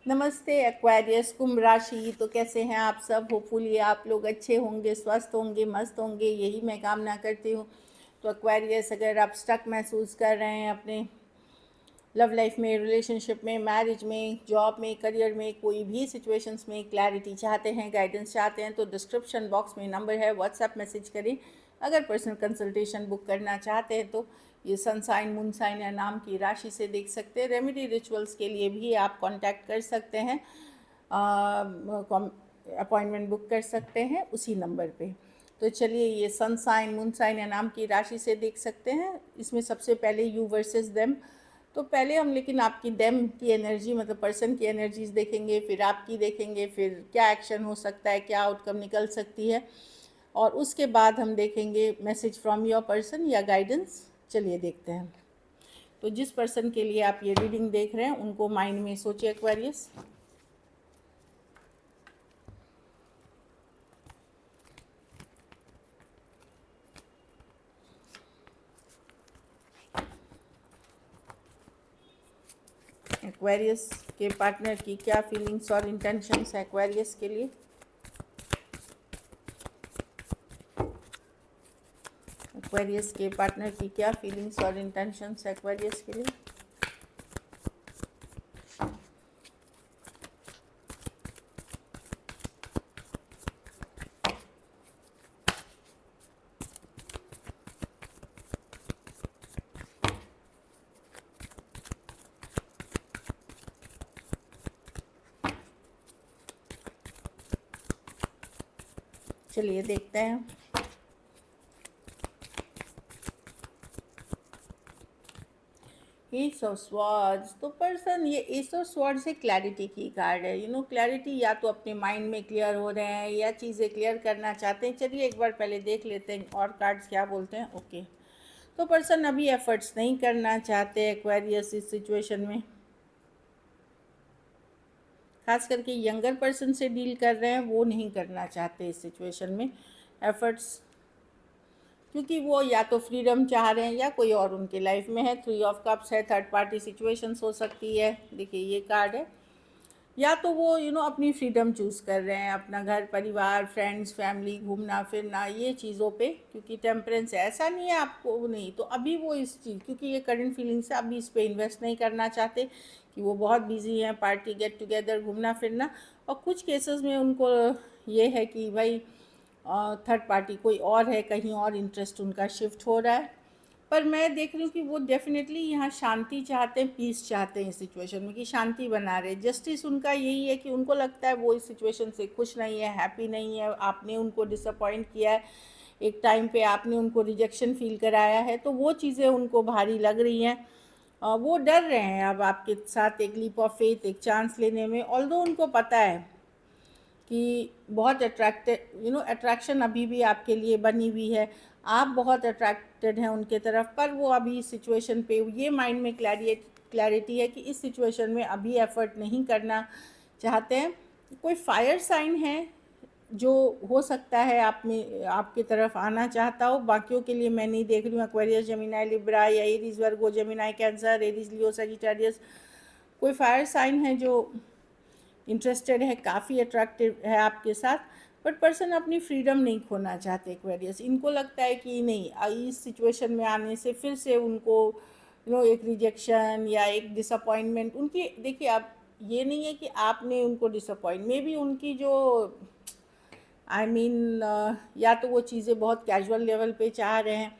नमस्ते एक्वेरियस कुंभ राशि। तो कैसे हैं आप सब? होपफुली आप लोग अच्छे होंगे, स्वस्थ होंगे, मस्त होंगे, यही मैं कामना करती हूँ। तो एक्वेरियस, अगर आप स्टक महसूस कर रहे हैं अपने लव लाइफ में, रिलेशनशिप में, मैरिज में, जॉब में, करियर में, कोई भी सिचुएशंस में क्लैरिटी चाहते हैं, गाइडेंस चाहते हैं, तो डिस्क्रिप्शन बॉक्स में नंबर है, व्हाट्सएप मैसेज करें। अगर पर्सनल कंसल्टेशन बुक करना चाहते हैं तो ये सन साइन, मून साइन या नाम की राशि से देख सकते हैं। रेमेडी रिचुअल्स के लिए भी आप कांटेक्ट कर सकते हैं, अपॉइंटमेंट बुक कर सकते हैं उसी नंबर पे। तो चलिए, ये सन साइन, मून साइन या नाम की राशि से देख सकते हैं। इसमें सबसे पहले यू वर्सेस देम। तो पहले हम लेकिन आपकी डेम की एनर्जी, मतलब पर्सन की एनर्जीज देखेंगे, फिर आपकी देखेंगे, फिर क्या एक्शन हो सकता है, क्या आउटकम निकल सकती है, और उसके बाद हम देखेंगे मैसेज फ्रॉम योर पर्सन या गाइडेंस। चलिए देखते हैं। तो जिस पर्सन के लिए आप ये रीडिंग देख रहे हैं उनको माइंड में सोचिए एक्वेरियस। एक्वेरियस के पार्टनर की क्या फीलिंग्स और इंटेंशंस है एक्वेरियस के लिए? एक्वेरियस के पार्टनर की क्या फीलिंग्स और इंटेंशंस है एक्वेरियस के लिए? चलिए देखते हैं। S of swords. तो पर्सन, ये एस ऑफ स्वॉर्ड से क्लैरिटी की कार्ड है। क्लैरिटी, या तो अपने माइंड में क्लियर हो रहे हैं या चीज़ें क्लियर करना चाहते हैं। चलिए एक बार पहले देख लेते हैं और कार्ड्स क्या बोलते हैं। ओके, तो पर्सन अभी एफर्ट्स नहीं करना चाहते एक्वेरियस इस सिचुएशन में। खास करके यंगर पर्सन से डील कर रहे हैं, वो नहीं करना चाहते इस सिचुएशन में एफर्ट्स, क्योंकि वो या तो फ्रीडम चाह रहे हैं या कोई और उनके लाइफ में है। 3 ऑफ कप्स है, थर्ड पार्टी सिचुएशंस हो सकती है। देखिए ये कार्ड है। या तो वो अपनी फ्रीडम चूज़ कर रहे हैं, अपना घर परिवार, फ्रेंड्स, फैमिली, घूमना फिरना, ये चीज़ों पे, क्योंकि टेम्परेंस है। ऐसा नहीं है आपको नहीं, तो अभी वो इस चीज़, क्योंकि ये करंट फीलिंग्स है, अभी इस पे इन्वेस्ट नहीं करना चाहते, कि वो बहुत बिजी हैं, पार्टी, गेट टुगेदर, घूमना फिरना। और कुछ केसेस में उनको ये है कि भाई थर्ड पार्टी कोई और है, कहीं और इंटरेस्ट उनका शिफ्ट हो रहा है। पर मैं देख रही हूँ कि वो डेफिनेटली यहाँ शांति चाहते हैं, पीस चाहते हैं इस सिचुएशन में, कि शांति बना रहे। जस्टिस उनका यही है कि उनको लगता है वो इस सिचुएशन से खुश नहीं है, हैप्पी नहीं है। आपने उनको डिसअपॉइंट किया है, एक टाइम पे आपने उनको रिजेक्शन फील कराया है, तो वो चीज़ें उनको भारी लग रही हैं। वो डर रहे हैं अब आपके साथ एक लीप ऑफ फेथ, एक चांस लेने में। ऑल्दो उनको पता है कि बहुत अट्रैक्शन अभी भी आपके लिए बनी हुई है, आप बहुत अट्रैक्टेड हैं उनके तरफ, पर वो अभी इस सिचुएशन पे ये माइंड में क्लैरिटी है कि इस सिचुएशन में अभी एफर्ट नहीं करना चाहते हैं। कोई फायर साइन है जो हो सकता है आप में आपकी तरफ आना चाहता हो। बाकियों के लिए मैं नहीं देख रही हूँ। एक्वेरियस, जेमिनी, लिब्रा या एरीज, वर्गो, Gemini, cancer, Aries, Leo, Sagittarius, कोई फायर साइन है जो इंटरेस्टेड है, काफ़ी अट्रैक्टिव है आपके साथ। बट पर्सन अपनी फ्रीडम नहीं खोना चाहते एक्वेरियस। इनको लगता है कि नहीं, इस सिचुएशन में आने से फिर से उनको एक रिजेक्शन या एक डिसअपॉइंटमेंट उनकी, देखिए आप, ये नहीं है कि आपने उनको डिसअपॉइंट, मे बी उनकी जो या तो वो चीज़ें बहुत कैजुअल लेवल पे चाह रहे हैं,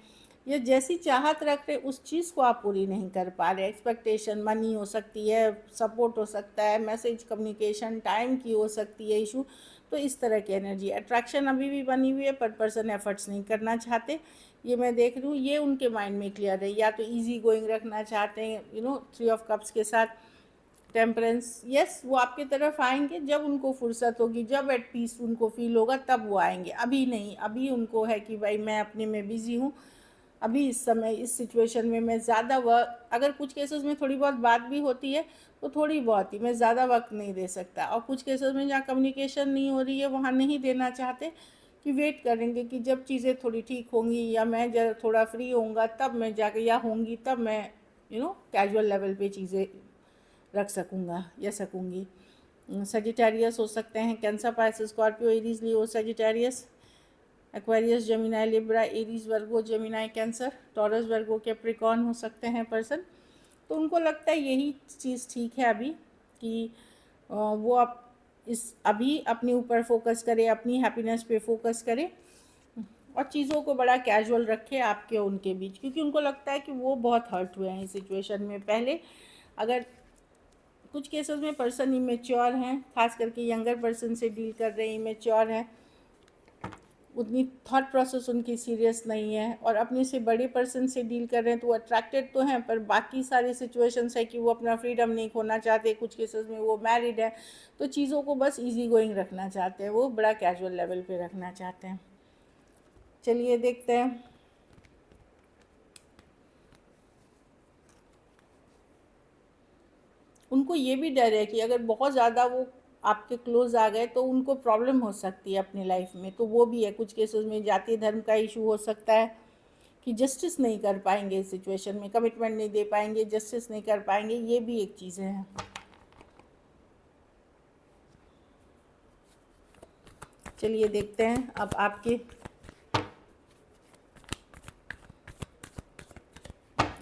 या जैसी चाहत रख रहे उस चीज़ को आप पूरी नहीं कर पा रहे। एक्सपेक्टेशन मनी हो सकती है, सपोर्ट हो सकता है, मैसेज कम्युनिकेशन, टाइम की हो सकती है इशू। तो इस तरह की एनर्जी, अट्रैक्शन अभी भी बनी हुई है, पर पर्सन एफर्ट्स नहीं करना चाहते, ये मैं देख रही हूँ। ये उनके माइंड में क्लियर है। या तो ईजी गोइंग रखना चाहते हैं 3 ऑफ कप्स के साथ, टेम्परेंस। यस, वो आपकी तरफ आएंगे जब उनको फुर्सत होगी, जब एट पीस उनको फील होगा, तब वो आएंगे। अभी नहीं, अभी उनको है कि भाई मैं अपने में बिज़ी हूँ, अभी इस समय इस सिचुएशन में मैं ज़्यादा वक्त, अगर कुछ केसेस में थोड़ी बहुत बात भी होती है तो थोड़ी बहुत ही, मैं ज़्यादा वक्त नहीं दे सकता। और कुछ केसेस में जहाँ कम्युनिकेशन नहीं हो रही है, वहाँ नहीं देना चाहते, कि वेट करेंगे कि जब चीज़ें थोड़ी ठीक होंगी, या मैं जब थोड़ा फ्री होऊंगा तब मैं जाकर, या होंगी तब मैं कैजुअल लेवल पे चीज़ें रख सकूँगा या सकूँगी। सजिटेरियस हो सकते हैं Cancer, Pisces, Scorpio, Aries, Leo, Sagittarius, Aquarius, Gemini, Libra, Aries, Virgo, Gemini, Cancer, Taurus, Virgo, Capricorn हो सकते हैं पर्सन। तो उनको लगता है यही चीज़ ठीक है अभी कि वो अभी अपने ऊपर फोकस करे, अपनी हैप्पीनेस पे फोकस करे और चीज़ों को बड़ा कैजुअल रखे आपके और उनके बीच, क्योंकि उनको लगता है कि वो बहुत हर्ट हुए हैं इस सिचुएशन में। पहले अगर कुछ केसेस में पर्सन इमेच्योर हैं, खास करके यंगर पर्सन से डील कर रहे हैं, इमेच्योर हैं, उतनी थॉट प्रोसेस उनकी सीरियस नहीं है, और अपने से बड़े पर्सन से डील कर रहे हैं तो वो अट्रैक्टेड तो हैं, पर बाकी सारी सिचुएशंस है कि वो अपना फ्रीडम नहीं खोना चाहते। कुछ केसेस में वो मैरिड है, तो चीज़ों को बस इजी गोइंग रखना चाहते हैं, वो बड़ा कैजुअल लेवल पे रखना चाहते हैं। चलिए देखते हैं। उनको ये भी डर है कि अगर बहुत ज़्यादा वो आपके क्लोज आ गए तो उनको प्रॉब्लम हो सकती है अपनी लाइफ में, तो वो भी है। कुछ केसेस में जातीय धर्म का इशू हो सकता है कि जस्टिस नहीं कर पाएंगे इस सिचुएशन में, कमिटमेंट नहीं दे पाएंगे, जस्टिस नहीं कर पाएंगे, ये भी एक चीज़ें हैं। चलिए देखते हैं अब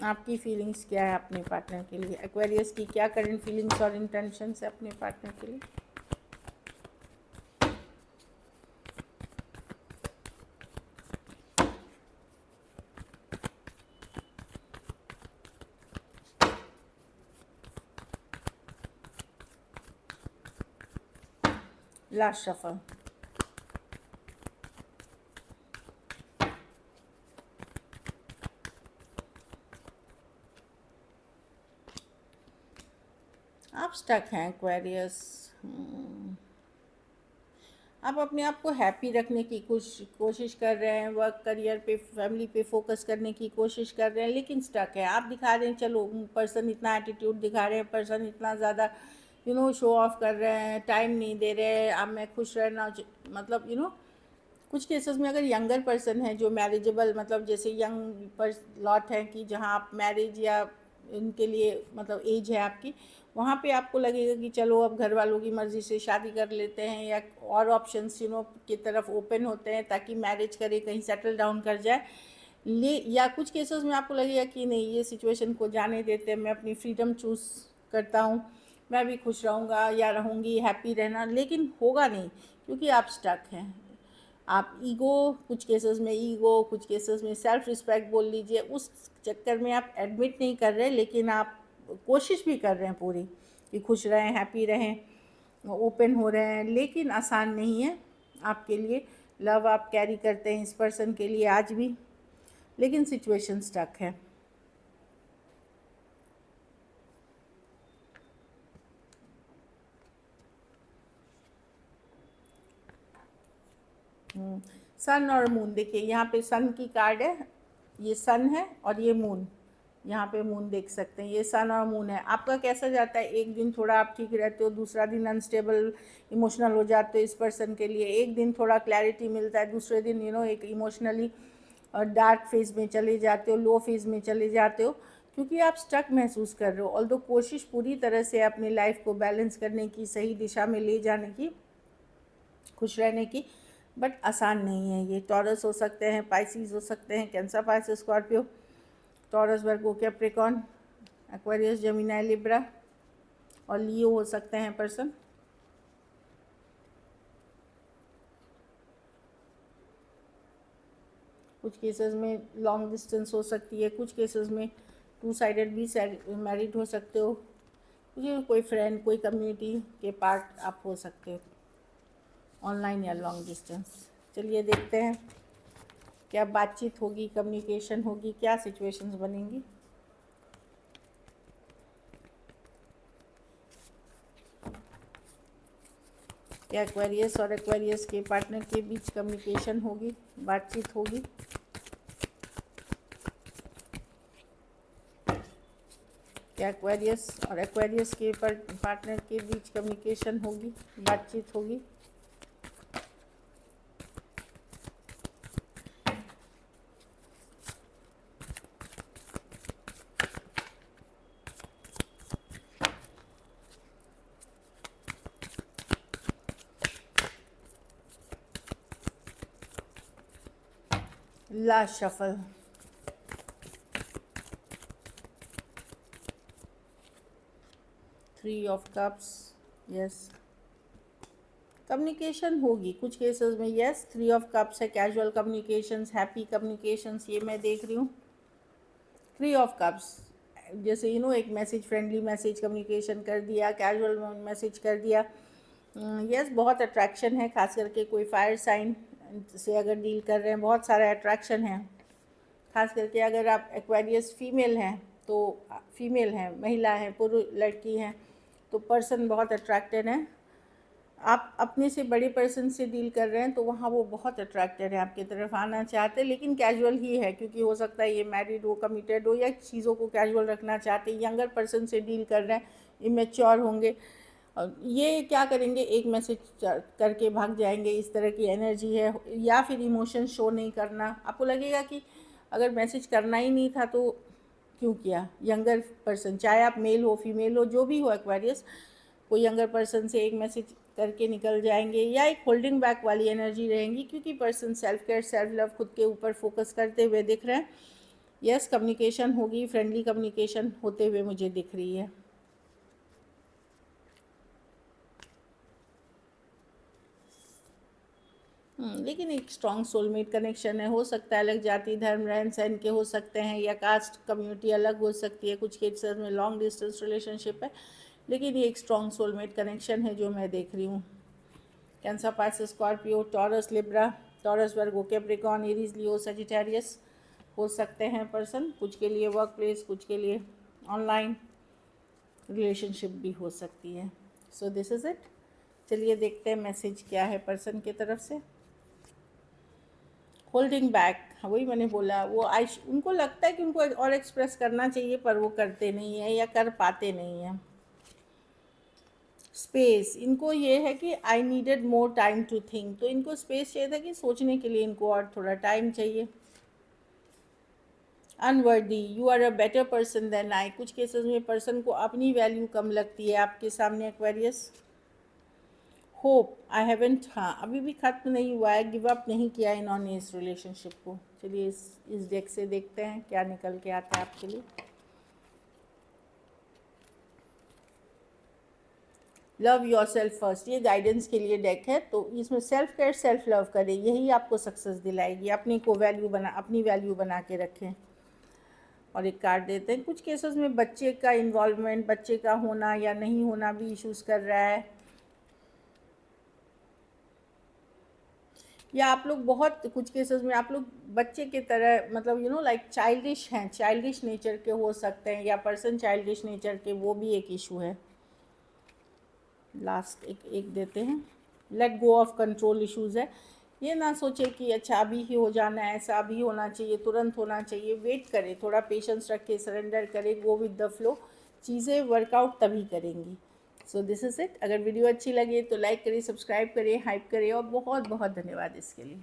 आपकी फीलिंग्स क्या है अपने पार्टनर के लिए। एक्वेरियस की क्या करंट फीलिंग्स और इंटेंशंस है अपने पार्टनर के लिए। Last shuffle. आप स्टक हैं एक्वेरियस। आप अपने आप को हैप्पी रखने की कोशिश कर रहे हैं, वर्क, करियर पे, फैमिली पे फोकस करने की कोशिश कर रहे हैं, लेकिन स्टक है। आप दिखा रहे हैं, चलो पर्सन इतना एटीट्यूड दिखा रहे हैं, पर्सन इतना ज़्यादा शो ऑफ कर रहे हैं, टाइम नहीं दे रहे हैं, अब मैं खुश रहना, मतलब कुछ केसेस में अगर यंगर पर्सन है जो मैरिजेबल, मतलब जैसे यंग लॉट है कि जहाँ आप मैरिज या इनके लिए मतलब एज है आपकी, वहाँ पे आपको लगेगा कि चलो अब घर वालों की मर्ज़ी से शादी कर लेते हैं, या और ऑप्शंस की तरफ ओपन होते हैं ताकि मैरिज करे, कहीं सेटल डाउन कर जाए। या कुछ केसेस में आपको लगेगा कि नहीं, ये सिचुएशन को जाने देते हैं, मैं अपनी फ्रीडम चूज़ करता हूँ, मैं भी खुश रहूँगा या रहूँगी, हैप्पी रहना, लेकिन होगा नहीं क्योंकि आप स्टक हैं। आप ईगो, कुछ केसेस में ईगो, कुछ केसेस में सेल्फ रिस्पेक्ट बोल लीजिए, उस चक्कर में आप एडमिट नहीं कर रहे, लेकिन आप कोशिश भी कर रहे हैं पूरी कि खुश रहें, हैप्पी रहें, ओपन हो रहे हैं, लेकिन आसान नहीं है आपके लिए। लव आप कैरी करते हैं इस पर्सन के लिए आज भी, लेकिन सिचुएशन स्टक है। सन और मून, देखिए यहाँ पे सन की कार्ड है, ये सन है और ये मून, यहाँ पे मून देख सकते हैं, ये सन और मून है। आपका कैसा जाता है, एक दिन थोड़ा आप ठीक रहते हो, दूसरा दिन अनस्टेबल इमोशनल हो जाते हो इस पर्सन के लिए, एक दिन थोड़ा क्लैरिटी मिलता है, दूसरे दिन एक इमोशनली डार्क फेज में चले जाते हो, लो फेज में चले जाते हो, क्योंकि आप स्टक महसूस कर रहे हो। ऑल्दो कोशिश पूरी तरह से अपनी लाइफ को बैलेंस करने की, सही दिशा में ले जाने की, खुश रहने की, बट आसान नहीं है ये। टॉरस हो सकते हैं, पाइसिस हो सकते हैं, cancer, Pisces, Scorpio, taurus, Virgo, Capricorn, Aquarius, Gemini, Libra और लियो हो सकते हैं पर्सन। कुछ केसेस में लॉन्ग डिस्टेंस हो सकती है, कुछ केसेस में टू साइडेड भी मैरिड हो सकते हो, कोई फ्रेंड, कोई कम्युनिटी के पार्ट आप हो सकते हो, ऑनलाइन या लॉन्ग डिस्टेंस। चलिए देखते हैं क्या बातचीत होगी, कम्युनिकेशन होगी, क्या सिचुएशंस बनेंगी। क्या एक्वेरियस और एक्वेरियस के पार्टनर के बीच कम्युनिकेशन होगी, बातचीत होगी। क्या एक्वेरियस और एक्वेरियस के पार्टनर के बीच कम्युनिकेशन होगी, बातचीत होगी। Last shuffle. Three of cups, yes communication होगी कुछ केसेस में, यस थ्री ऑफ कप्स है, कैजुअल कम्युनिकेशंस, हैप्पी कम्युनिकेशंस, ये मैं देख रही हूँ। थ्री ऑफ कप्स जैसे एक मैसेज, फ्रेंडली मैसेज कम्युनिकेशन कर दिया, कैजुअल मैसेज कर दिया, यस बहुत अट्रैक्शन है, खास करके कोई फायर साइन से अगर डील कर रहे हैं, बहुत सारा अट्रैक्शन है। खास करके अगर आप एक्वेरियस फीमेल हैं तो, फीमेल हैं, महिला हैं, पुरुष लड़की हैं, तो पर्सन बहुत अट्रैक्टेड है। आप अपने से बड़े पर्सन से डील कर रहे हैं तो वहाँ वो बहुत अट्रैक्टेड है, आपकी तरफ आना चाहते हैं, लेकिन कैजुअल ही है, क्योंकि हो सकता है ये मैरिड हो, कमिटेड हो, या चीज़ों को कैजुअल रखना चाहते हैं। यंगर पर्सन से डील कर रहे हैं, इमेच्योर होंगे, ये क्या करेंगे, एक मैसेज करके भाग जाएंगे, इस तरह की एनर्जी है। या फिर इमोशन शो नहीं करना, आपको लगेगा कि अगर मैसेज करना ही नहीं था तो क्यों किया। यंगर पर्सन, चाहे आप मेल हो फीमेल हो जो भी हो एक्वेरियस, कोई यंगर पर्सन से एक मैसेज करके निकल जाएंगे, या एक होल्डिंग बैक वाली एनर्जी रहेंगी, क्योंकि person self care, self love, खुद के ऊपर फोकस करते हुए दिख रहे हैं। यस कम्युनिकेशन होगी, फ्रेंडली कम्युनिकेशन होते हुए मुझे दिख रही है। लेकिन एक स्ट्रॉन्ग सोलमेट कनेक्शन है, हो सकता है अलग जाति धर्म रहन सहन के हो सकते हैं, या कास्ट कम्युनिटी अलग हो सकती है, कुछ केसेस में लॉन्ग डिस्टेंस रिलेशनशिप है, लेकिन ये एक स्ट्रॉन्ग सोलमेट कनेक्शन है जो मैं देख रही हूँ। Cancer, Pisces, Scorpio, Taurus, Libra, Taurus, Virgo, Capricorn, Aries, Leo, Sagittarius हो सकते हैं पर्सन, कुछ के लिए वर्क प्लेस, कुछ के लिए ऑनलाइन रिलेशनशिप भी हो सकती है। So this is it. चलिए देखते हैं मैसेज क्या है पर्सन की तरफ से। होल्डिंग बैक, वही मैंने बोला, वो उनको लगता है कि उनको और एक्सप्रेस करना चाहिए पर वो करते नहीं है या कर पाते नहीं हैं। स्पेस, इनको ये है कि I needed more time to think, तो इनको स्पेस चाहिए था कि सोचने के लिए इनको और थोड़ा टाइम चाहिए। Unworthy, you are a better person than I, कुछ केसेस में पर्सन को अपनी वैल्यू कम लगती है आपके सामने एक्वेरियस। होप, आई हैवेंट, हाँ अभी भी ख़त्म नहीं हुआ है, गिव अप नहीं किया इन्होंने इस रिलेशनशिप को। चलिए इस डेक से देखते हैं क्या निकल के आता है आपके लिए। लव योर सेल्फ फर्स्ट, ये गाइडेंस के लिए डेक है, तो इसमें सेल्फ केयर, सेल्फ लव करें, यही आपको सक्सेस दिलाएगी। अपनी को वैल्यू अपनी वैल्यू बना के रखें। और एक कार्ड देते हैं, कुछ केसेस में बच्चे का इन्वॉल्वमेंट, बच्चे का होना या नहीं होना भी इश्यूज़ कर रहा है, या आप लोग बहुत, कुछ केसेस में आप लोग बच्चे की तरह, मतलब लाइक चाइल्डिश हैं, चाइल्डिश नेचर के हो सकते हैं, या पर्सन चाइल्डिश नेचर के, वो भी एक इशू है। लास्ट एक देते हैं, let go of control issues है। ये ना सोचे कि अच्छा अभी ही हो जाना है, ऐसा अभी होना चाहिए, तुरंत होना चाहिए, वेट करें, थोड़ा पेशेंस रखें, सरेंडर करें, गो विद द फ्लो, चीज़ें वर्कआउट तभी करेंगी। So this is it. अगर वीडियो अच्छी लगे तो लाइक करिए, सब्सक्राइब करिए, हाइप करिए, और बहुत बहुत धन्यवाद इसके लिए।